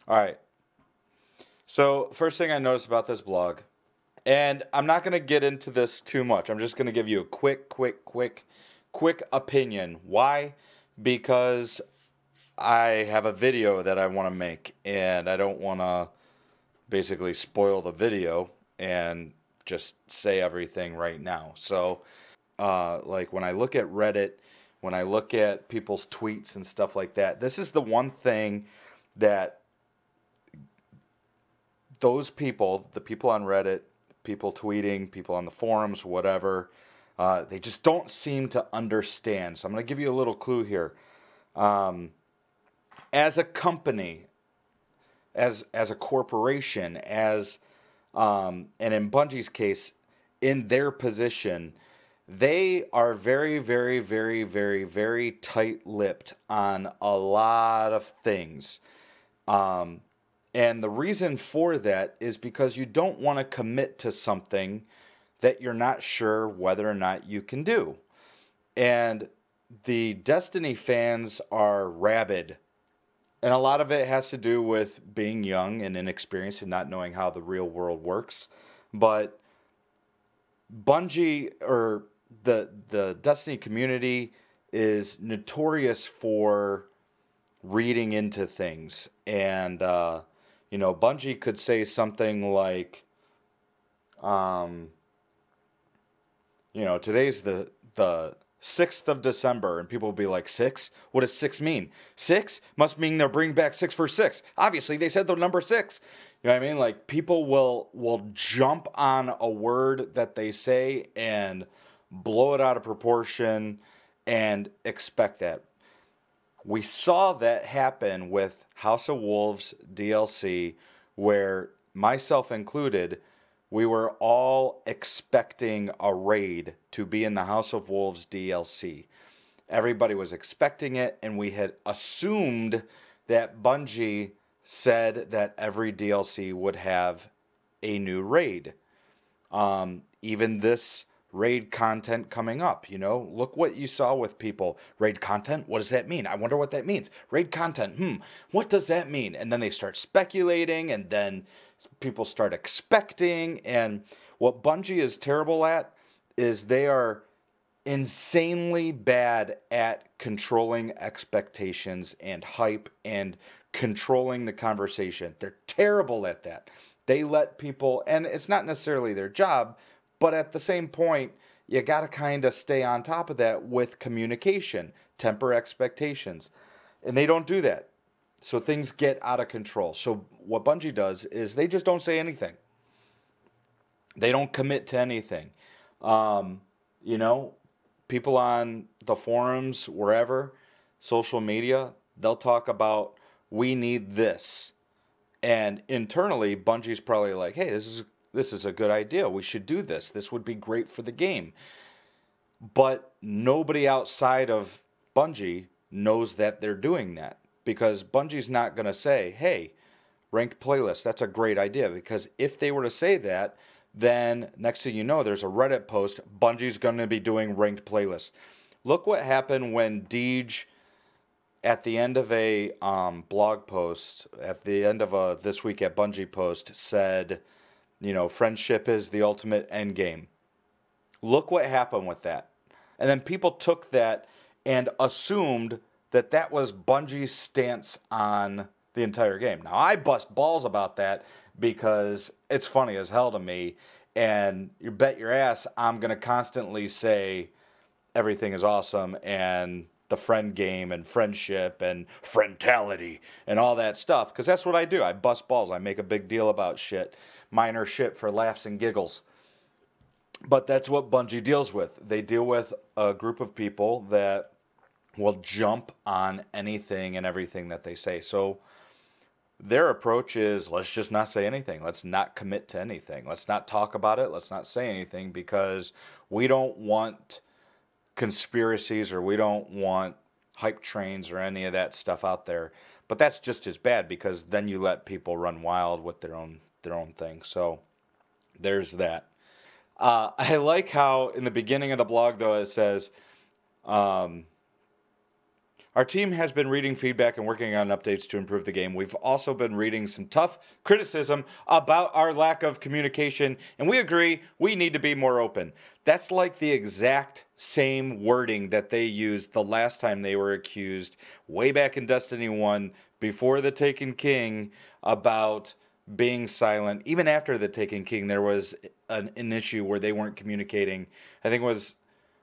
All right. So, first thing I noticed about this blog, and I'm not going to get into this too much. I'm just going to give you a quick opinion. Why? Because I have a video that I want to make, and I don't want to basically spoil the video and just say everything right now. So, like when I look at Reddit, when I look at people's tweets and stuff like that, this is the one thing that those people, the people on Reddit, people tweeting, people on the forums, whatever, they just don't seem to understand. So I'm going to give you a little clue here. Um, as a company, as a corporation, and in Bungie's case, in their position, they are very tight-lipped on a lot of things. Um, and the reason for that is because you don't want to commit to something that you're not sure whether or not you can do. And the Destiny fans are rabid. And a lot of it has to do with being young and inexperienced and not knowing how the real world works. But Bungie, or the Destiny community, is notorious for reading into things. And, Bungie could say something like, um, today's the 6th of December, and people will be like, 6? What does 6 mean? 6 must mean they'll bring back 646. Obviously, they said the number 6. You know what I mean? Like, people will jump on a word that they say and blow it out of proportion and expect that. We saw that happen with House of Wolves DLC, where myself included, we were all expecting a raid to be in the House of Wolves DLC. Everybody was expecting it, and we had assumed that Bungie said that every DLC would have a new raid. Even this raid content coming up, look what you saw with people. Raid content? What does that mean? I wonder what that means. Raid content, what does that mean? And then they start speculating, and then people start expecting. And what Bungie is terrible at is they are insanely bad at controlling expectations and hype and controlling the conversation. They're terrible at that. They let people, and it's not necessarily their job, but at the same point, you got to kind of stay on top of that with communication, temper expectations. And they don't do that. So things get out of control. So what Bungie does is they just don't say anything. They don't commit to anything. Um, you know, People on the forums, wherever, social media, they'll talk about, we need this. And internally, Bungie's probably like, hey, this is a good idea. We should do this. This would be great for the game. But nobody outside of Bungie knows that they're doing that, because Bungie's not going to say, hey, ranked playlist, that's a great idea. Because if they were to say that, then next thing you know, there's a Reddit post, Bungie's going to be doing ranked playlists. Look what happened when Deej, at the end of a blog post, at the end of a This Week at Bungie post, said, friendship is the ultimate end game. Look what happened with that. And then people took that and assumed that that was Bungie's stance on the entire game. Now, I bust balls about that because it's funny as hell to me. And you bet your ass I'm going to constantly say everything is awesome and the friend game and friendship and friendality and all that stuff. Because that's what I do. I bust balls. I make a big deal about shit. Minor shit for laughs and giggles. But that's what Bungie deals with. They deal with a group of people that will jump on anything and everything that they say. So their approach is, let's just not say anything. Let's not commit to anything. Let's not talk about it. Let's not say anything, because we don't want conspiracies, or we don't want hype trains or any of that stuff out there. But that's just as bad, because then you let people run wild with their own thing. So there's that. I like how in the beginning of the blog, though, it says, Our team has been reading feedback and working on updates to improve the game. We've also been reading some tough criticism about our lack of communication, and we agree we need to be more open. That's like the exact same wording that they used the last time they were accused, way back in Destiny 1, before the Taken King, about being silent. Even after the Taken King, there was an issue where they weren't communicating. I think it was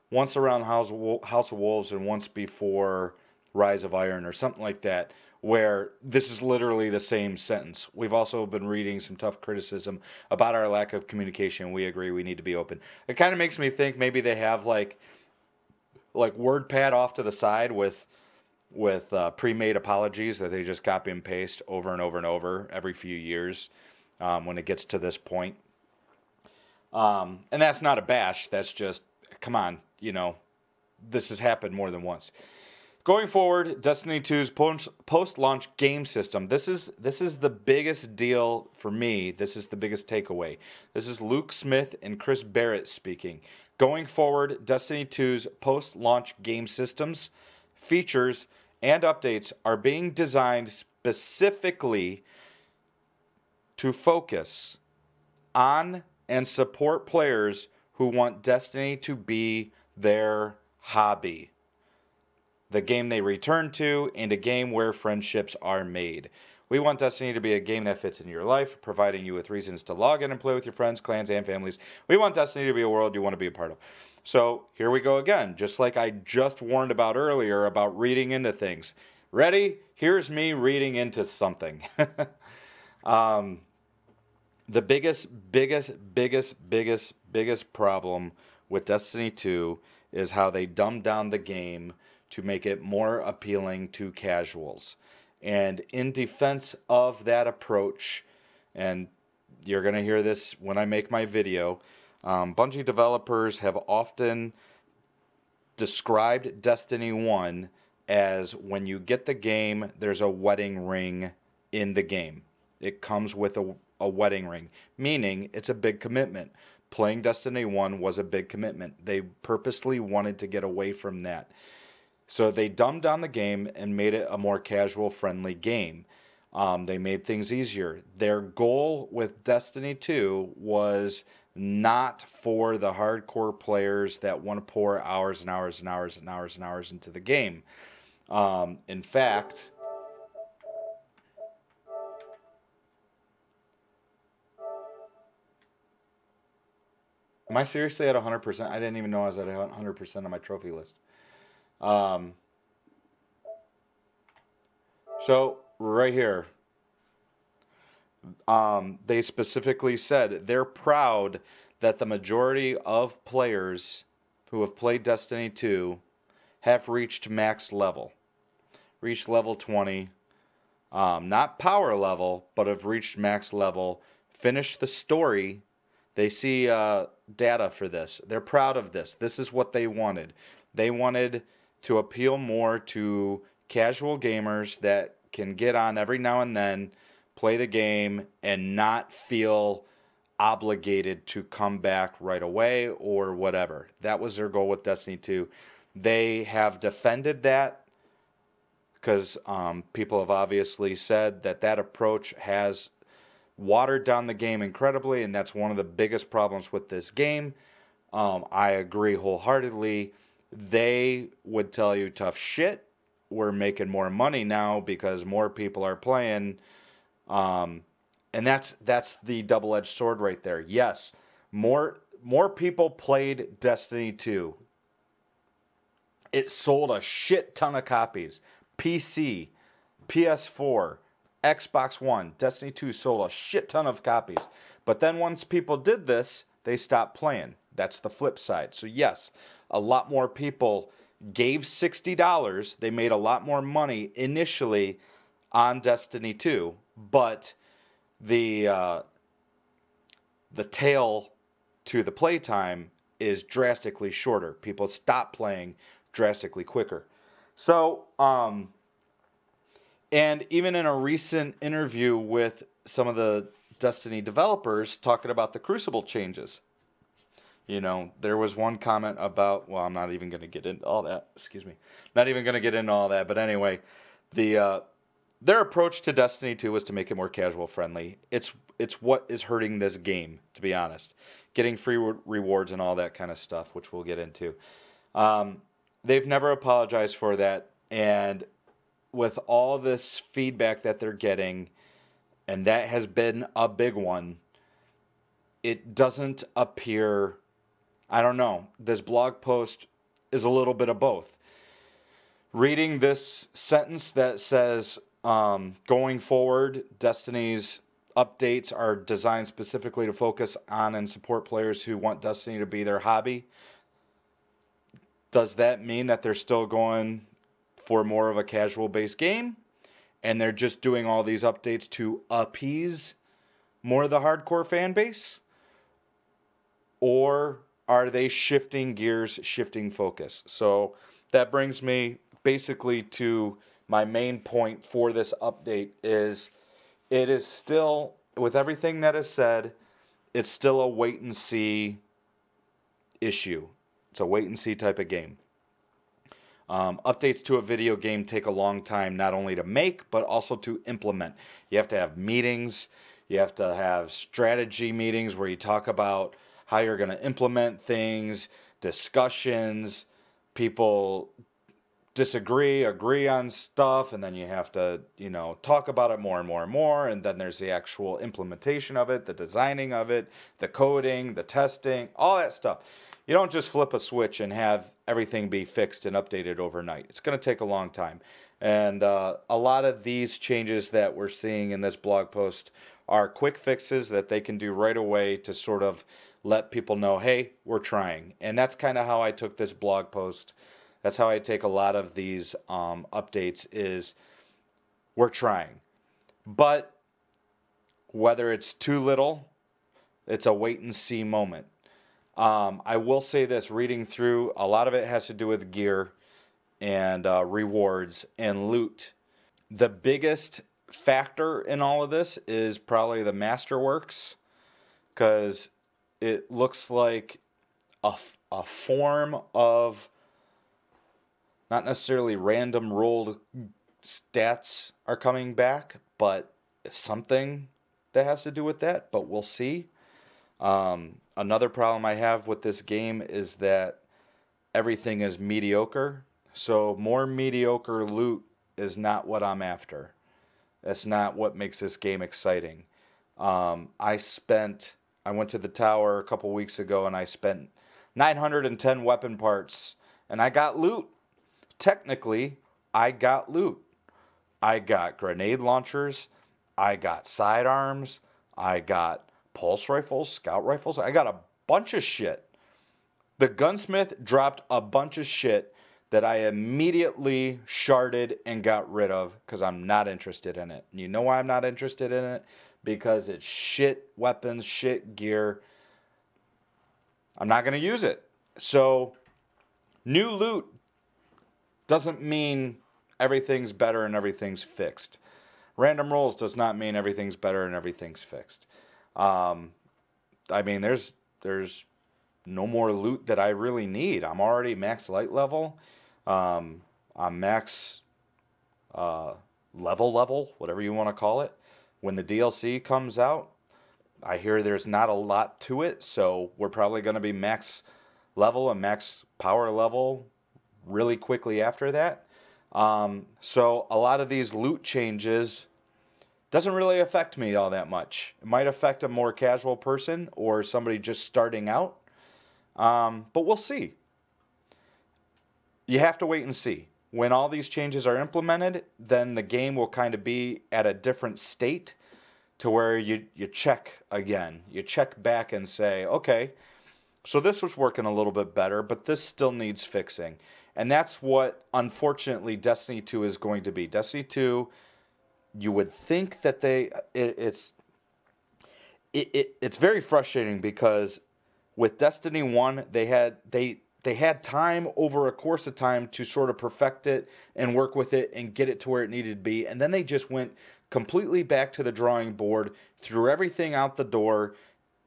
once around House of Wolves and once before Rise of Iron or something like that, where this is literally the same sentence. We've also been reading some tough criticism about our lack of communication. We agree we need to be open. It kind of makes me think maybe they have like WordPad off to the side with pre-made apologies that they just copy and paste over and over and over every few years when it gets to this point. And that's not a bash. That's just, come on, this has happened more than once. Going forward, Destiny 2's post-launch game system. This is the biggest deal for me. This is the biggest takeaway. This is Luke Smith and Chris Barrett speaking. Going forward, Destiny 2's post-launch game systems, features, and updates are being designed specifically to focus on and support players who want Destiny to be their hobby, the game they return to, and a game where friendships are made. We want Destiny to be a game that fits in your life, providing you with reasons to log in and play with your friends, clans, and families. We want Destiny to be a world you want to be a part of. So here we go again, just like I just warned about earlier about reading into things. Ready? Here's me reading into something. The biggest problem with Destiny 2 is how they dumbed down the game to make it more appealing to casuals. And in defense of that approach, and you're going to hear this when I make my video, Bungie developers have often described Destiny 1 as when you get the game, there's a wedding ring in the game. It comes with a wedding ring, meaning it's a big commitment. Playing Destiny 1 was a big commitment. They purposely wanted to get away from that. So they dumbed down the game and made it a more casual-friendly game. They made things easier. Their goal with Destiny 2 was not for the hardcore players that want to pour hours and hours and hours and hours and hours into the game. In fact, am I seriously at 100%? I didn't even know I was at 100% on my trophy list. So right here, they specifically said they're proud that the majority of players who have played Destiny 2 have reached max level. Reached level 20. Not power level, but have reached max level. Finished the story. They see data for this. They're proud of this. This is what they wanted. They wanted to appeal more to casual gamers that can get on every now and then, play the game, and not feel obligated to come back right away or whatever. That was their goal with Destiny 2. They have defended that because people have obviously said that approach has watered down the game incredibly, and that's one of the biggest problems with this game. I agree wholeheartedly. They would tell you tough shit. We're making more money now because more people are playing. And that's the double-edged sword right there. Yes, more people played Destiny 2. It sold a shit ton of copies. PC, PS4, Xbox One, Destiny 2 sold a shit ton of copies. But then once people did this, they stopped playing. That's the flip side. So yes, a lot more people gave $60. They made a lot more money initially on Destiny 2, but the tail to the playtime is drastically shorter. People stop playing drastically quicker. So, and even in a recent interview with some of the Destiny developers talking about the Crucible changes, You know, there was one comment about, well, I'm not even going to get into all that. Excuse me. Not even going to get into all that. But anyway, the their approach to Destiny 2 was to make it more casual friendly. It's what is hurting this game, to be honest. Getting free rewards and all that kind of stuff, which we'll get into. Um, they've never apologized for that, and with all this feedback that they're getting, and that has been a big one, it doesn't appear. I don't know. This blog post is a little bit of both. Reading this sentence that says, going forward, Destiny's updates are designed specifically to focus on and support players who want Destiny to be their hobby. Does that mean that they're still going for more of a casual based game? And they're just doing all these updates to appease more of the hardcore fan base? Or are they shifting gears, shifting focus? So that brings me basically to my main point for this update is it is still, with everything that is said, it's still a wait and see issue. It's a wait and see type of game. Updates to a video game take a long time not only to make, but also to implement. You have to have meetings. You have to have strategy meetings where you talk about how you're going to implement things, discussions, people disagree, agree on stuff, and then you have to, talk about it more and more and more, and then there's the actual implementation of it, the designing of it, the coding, the testing, all that stuff. You don't just flip a switch and have everything be fixed and updated overnight. It's going to take a long time. And a lot of these changes that we're seeing in this blog post are quick fixes that they can do right away to sort of let people know, hey, we're trying. And that's kind of how I took this blog post. That's how I take a lot of these updates is we're trying. But whether it's too little, it's a wait and see moment. I will say this, reading through, a lot of it has to do with gear and rewards and loot. The biggest factor in all of this is probably the Masterworks, because it looks like a form of not necessarily random rolled stats are coming back, but something that has to do with that, but we'll see. Another problem I have with this game is that everything is mediocre. So more mediocre loot is not what I'm after. That's not what makes this game exciting. I went to the tower a couple weeks ago and I spent 910 weapon parts and I got loot. Technically, I got loot. I got grenade launchers. I got sidearms. I got pulse rifles, scout rifles. I got a bunch of shit. The gunsmith dropped a bunch of shit that I immediately sharded and got rid of because I'm not interested in it. And you know why I'm not interested in it? Because it's shit weapons, shit gear. I'm not going to use it. So, new loot doesn't mean everything's better and everything's fixed. Random rolls does not mean everything's better and everything's fixed. There's no more loot that I really need. I'm already max light level. I'm max level, whatever you want to call it. When the DLC comes out, I hear there's not a lot to it, so we're probably going to be max level and max power level really quickly after that. So a lot of these loot changes doesn't really affect me all that much. It might affect a more casual person or somebody just starting out, but we'll see. You have to wait and see. When all these changes are implemented, then the game will kind of be at a different state to where you check again. You check back and say, okay, so this was working a little bit better, but this still needs fixing. And that's what, unfortunately, Destiny 2 is going to be. Destiny 2, you would think that it's very frustrating because with Destiny 1, they had time over a course of time to sort of perfect it and work with it and get it to where it needed to be. And then they just went completely back to the drawing board, threw everything out the door,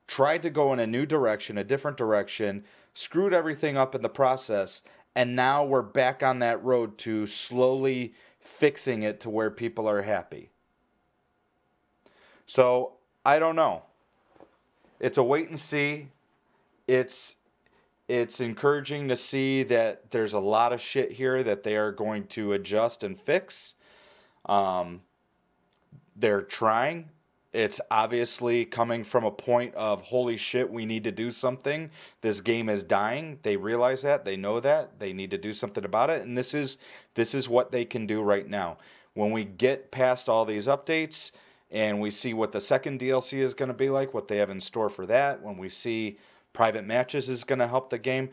tried to go in a new direction, a different direction, screwed everything up in the process, and now we're back on that road to slowly fixing it to where people are happy. So, I don't know. It's a wait and see. It's encouraging to see that there's a lot of shit here that they are going to adjust and fix. They're trying. It's obviously coming from a point of, holy shit, we need to do something. This game is dying. They realize that. They know that. They need to do something about it. And this is what they can do right now. When we get past all these updates and we see what the second DLC is going to be like, what they have in store for that, when we see private matches is going to help the game.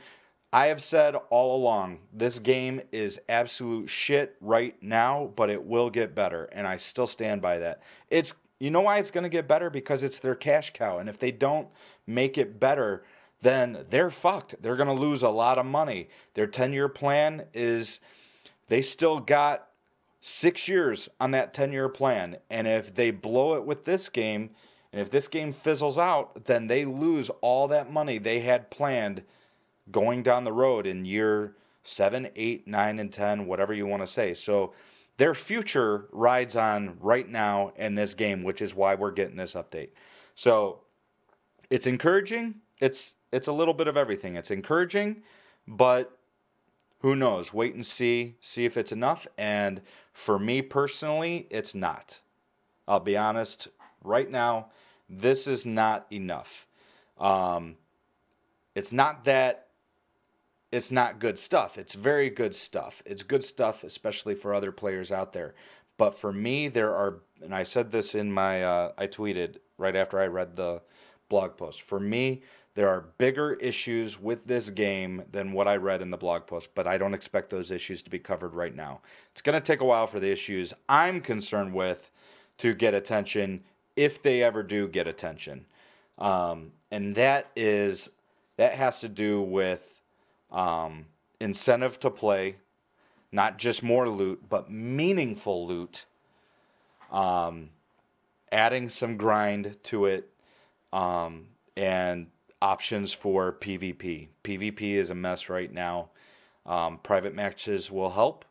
I have said all along, this game is absolute shit right now, but it will get better, and I still stand by that. You know why it's going to get better? Because it's their cash cow, and if they don't make it better, then they're fucked. They're going to lose a lot of money. Their 10-year plan is, they still got 6 years on that 10-year plan, and if they blow it with this game, and if this game fizzles out, then they lose all that money they had planned going down the road in year 7, 8, 9, and 10, whatever you want to say. So their future rides on right now in this game, which is why we're getting this update. So it's encouraging. It's a little bit of everything. It's encouraging, but who knows? Wait and see if it's enough. And for me personally, it's not. I'll be honest. Right now, this is not enough. It's not that it's not good stuff. It's very good stuff. It's good stuff, especially for other players out there. But for me, there are, and I said this in my, I tweeted right after I read the blog post. For me, there are bigger issues with this game than what I read in the blog post, but I don't expect those issues to be covered right now. It's going to take a while for the issues I'm concerned with to get attention, if they ever do get attention. And that has to do with incentive to play, not just more loot, but meaningful loot, adding some grind to it, and options for PvP. PvP is a mess right now. Private matches will help.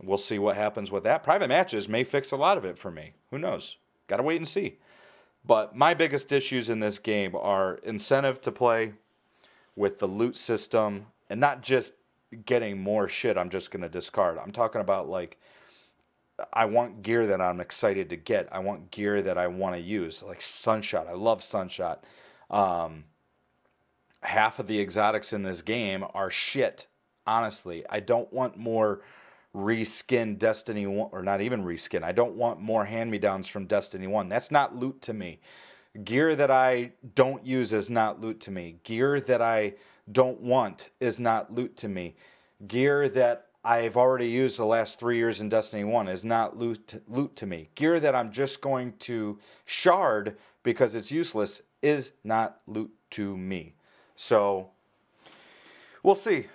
We'll see what happens with that. Private matches may fix a lot of it for me. Who knows? Gotta wait and see. But my biggest issues in this game are incentive to play with the loot system, and not just getting more shit I'm just going to discard. I'm talking about, like, I want gear that I'm excited to get. I want gear that I want to use, like Sunshot. I love Sunshot. Half of the exotics in this game are shit, honestly. I don't want more reskin Destiny 1, or not even reskin. I don't want more hand-me-downs from Destiny 1. That's not loot to me. Gear that I don't use is not loot to me. Gear that I don't want is not loot to me. Gear that I've already used the last 3 years in Destiny 1 is not loot to me. Gear that I'm just going to shard because it's useless is not loot to me. So, we'll see.